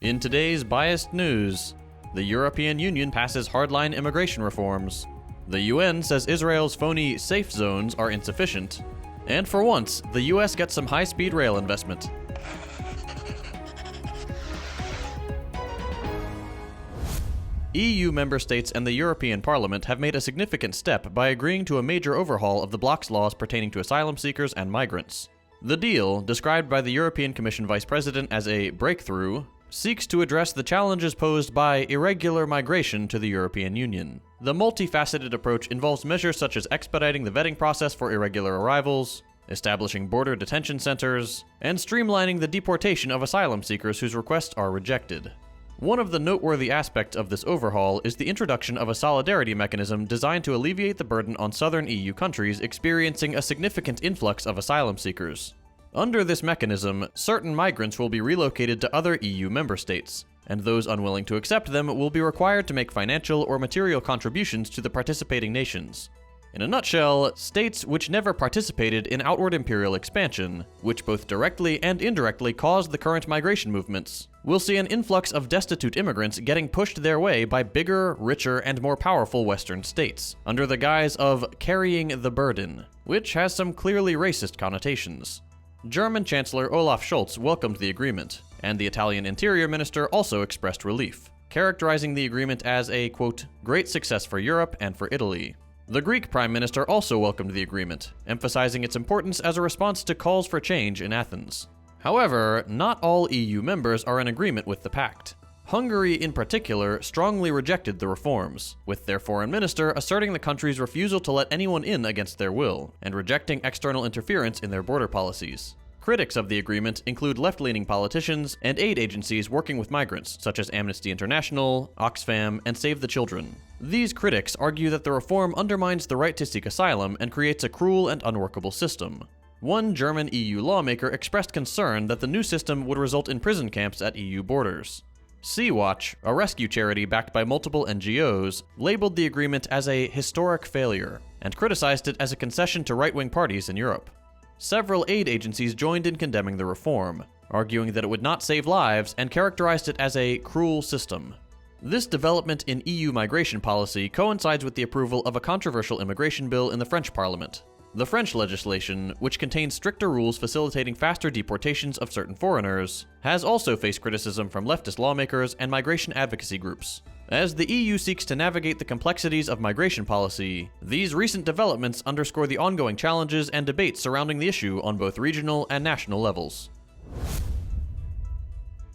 In today's biased news, the European Union passes hardline immigration reforms. The UN says Israel's phony safe zones are insufficient. And for once, the US gets some high-speed rail investment. EU member states and the European Parliament have made a significant step by agreeing to a major overhaul of the bloc's laws pertaining to asylum seekers and migrants. The deal, described by the European Commission Vice President as a breakthrough, seeks to address the challenges posed by irregular migration to the European Union. The multifaceted approach involves measures such as expediting the vetting process for irregular arrivals, establishing border detention centers, and streamlining the deportation of asylum seekers whose requests are rejected. One of the noteworthy aspects of this overhaul is the introduction of a solidarity mechanism designed to alleviate the burden on southern EU countries experiencing a significant influx of asylum seekers. Under this mechanism, certain migrants will be relocated to other EU member states, and those unwilling to accept them will be required to make financial or material contributions to the participating nations. In a nutshell, states which never participated in outward imperial expansion, which both directly and indirectly caused the current migration movements, will see an influx of destitute immigrants getting pushed their way by bigger, richer, and more powerful Western states, under the guise of carrying the burden, which has some clearly racist connotations. German Chancellor Olaf Scholz welcomed the agreement, and the Italian Interior Minister also expressed relief, characterizing the agreement as a, quote, great success for Europe and for Italy. The Greek Prime Minister also welcomed the agreement, emphasizing its importance as a response to calls for change in Athens. However, not all EU members are in agreement with the pact. Hungary, in particular, strongly rejected the reforms, with their foreign minister asserting the country's refusal to let anyone in against their will, and rejecting external interference in their border policies. Critics of the agreement include left-leaning politicians and aid agencies working with migrants, such as Amnesty International, Oxfam, and Save the Children. These critics argue that the reform undermines the right to seek asylum and creates a cruel and unworkable system. One German EU lawmaker expressed concern that the new system would result in prison camps at EU borders. Sea-Watch, a rescue charity backed by multiple NGOs, labeled the agreement as a historic failure, and criticized it as a concession to right-wing parties in Europe. Several aid agencies joined in condemning the reform, arguing that it would not save lives and characterized it as a cruel system. This development in EU migration policy coincides with the approval of a controversial immigration bill in the French Parliament. The French legislation, which contains stricter rules facilitating faster deportations of certain foreigners, has also faced criticism from leftist lawmakers and migration advocacy groups. As the EU seeks to navigate the complexities of migration policy, these recent developments underscore the ongoing challenges and debates surrounding the issue on both regional and national levels.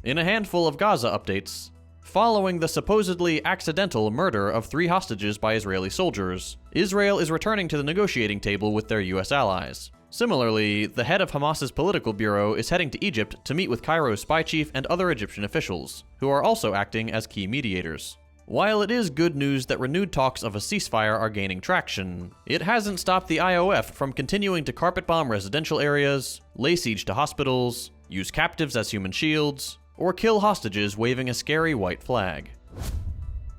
In a handful of Gaza updates, following the supposedly accidental murder of 3 hostages by Israeli soldiers, Israel is returning to the negotiating table with their US allies. Similarly, the head of Hamas's political bureau is heading to Egypt to meet with Cairo's spy chief and other Egyptian officials, who are also acting as key mediators. While it is good news that renewed talks of a ceasefire are gaining traction, it hasn't stopped the IOF from continuing to carpet bomb residential areas, lay siege to hospitals, use captives as human shields, or kill hostages waving a scary white flag.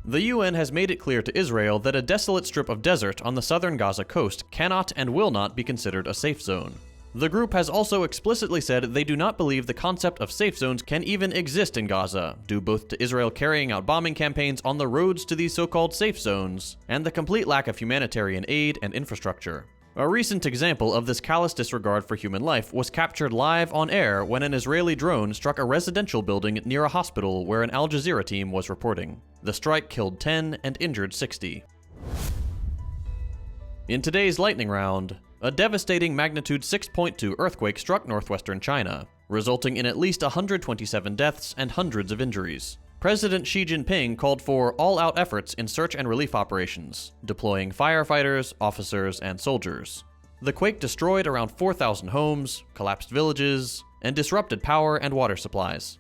The UN has made it clear to Israel that a desolate strip of desert on the southern Gaza coast cannot and will not be considered a safe zone. The group has also explicitly said they do not believe the concept of safe zones can even exist in Gaza, due both to Israel carrying out bombing campaigns on the roads to these so-called safe zones, and the complete lack of humanitarian aid and infrastructure. A recent example of this callous disregard for human life was captured live on air when an Israeli drone struck a residential building near a hospital where an Al Jazeera team was reporting. The strike killed 10 and injured 60. In today's lightning round, a devastating magnitude 6.2 earthquake struck northwestern China, resulting in at least 127 deaths and hundreds of injuries. President Xi Jinping called for all-out efforts in search and relief operations, deploying firefighters, officers, and soldiers. The quake destroyed around 4,000 homes, collapsed villages, and disrupted power and water supplies.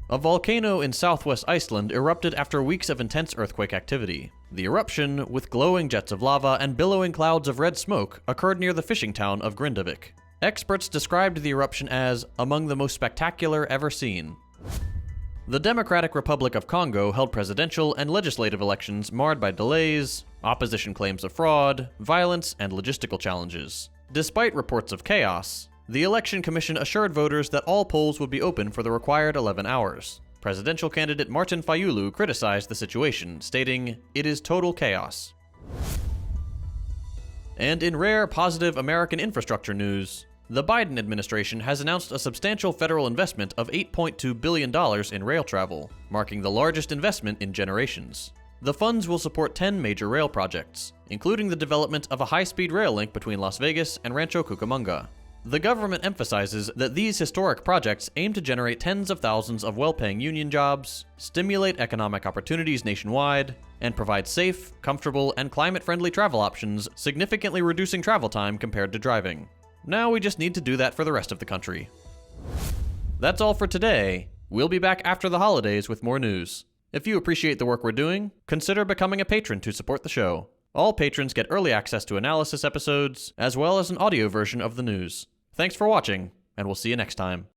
A volcano in southwest Iceland erupted after weeks of intense earthquake activity. The eruption, with glowing jets of lava and billowing clouds of red smoke, occurred near the fishing town of Grindavik. Experts described the eruption as among the most spectacular ever seen. The Democratic Republic of Congo held presidential and legislative elections marred by delays, opposition claims of fraud, violence, and logistical challenges. Despite reports of chaos, the Election Commission assured voters that all polls would be open for the required 11 hours. Presidential candidate Martin Fayulu criticized the situation, stating, "It is total chaos." And in rare positive American infrastructure news, the Biden administration has announced a substantial federal investment of $8.2 billion in rail travel, marking the largest investment in generations. The funds will support 10 major rail projects, including the development of a high-speed rail link between Las Vegas and Rancho Cucamonga. The government emphasizes that these historic projects aim to generate tens of thousands of well-paying union jobs, stimulate economic opportunities nationwide, and provide safe, comfortable, and climate-friendly travel options, significantly reducing travel time compared to driving. Now we just need to do that for the rest of the country. That's all for today. We'll be back after the holidays with more news. If you appreciate the work we're doing, consider becoming a patron to support the show. All patrons get early access to analysis episodes, as well as an audio version of the news. Thanks for watching, and we'll see you next time.